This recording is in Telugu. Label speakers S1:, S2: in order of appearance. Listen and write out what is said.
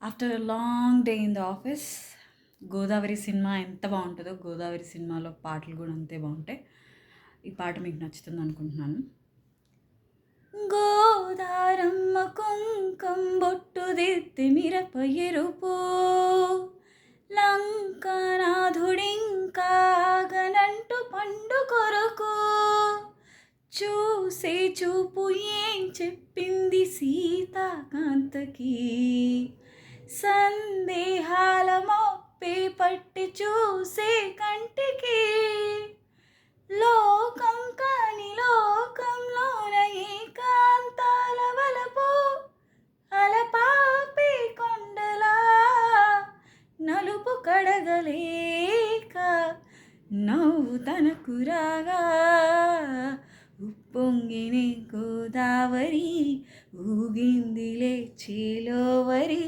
S1: After a long day in the office Godavari cinema ఎంత బాగుంటుందో గోదావరి సినిమాలో పాటలు కూడా అంతే బాగుంటాయి. ఈ పాట మీకు నచ్చుతుంది అనుకుంటున్నాను. గోదారమ్మ కుంకం బొట్టు దిద్ది మిరప ఎరుపు లంకనాథుడింకాగనంటు పండు కొరకు చూసే చూపు ఏం చెప్పింది సీతాకాంతకి సందేహాల మొప్పే పట్టి చూసే కంటికి లోకం కాని లోకంలోన ఏకాంతాల వలపు అలపాపి కొండలా నలుపు కడగలేక నవ్వు తనకు రాగా ఉప్పొంగినే గోదావరి ఊగిందిలే చేలోవరి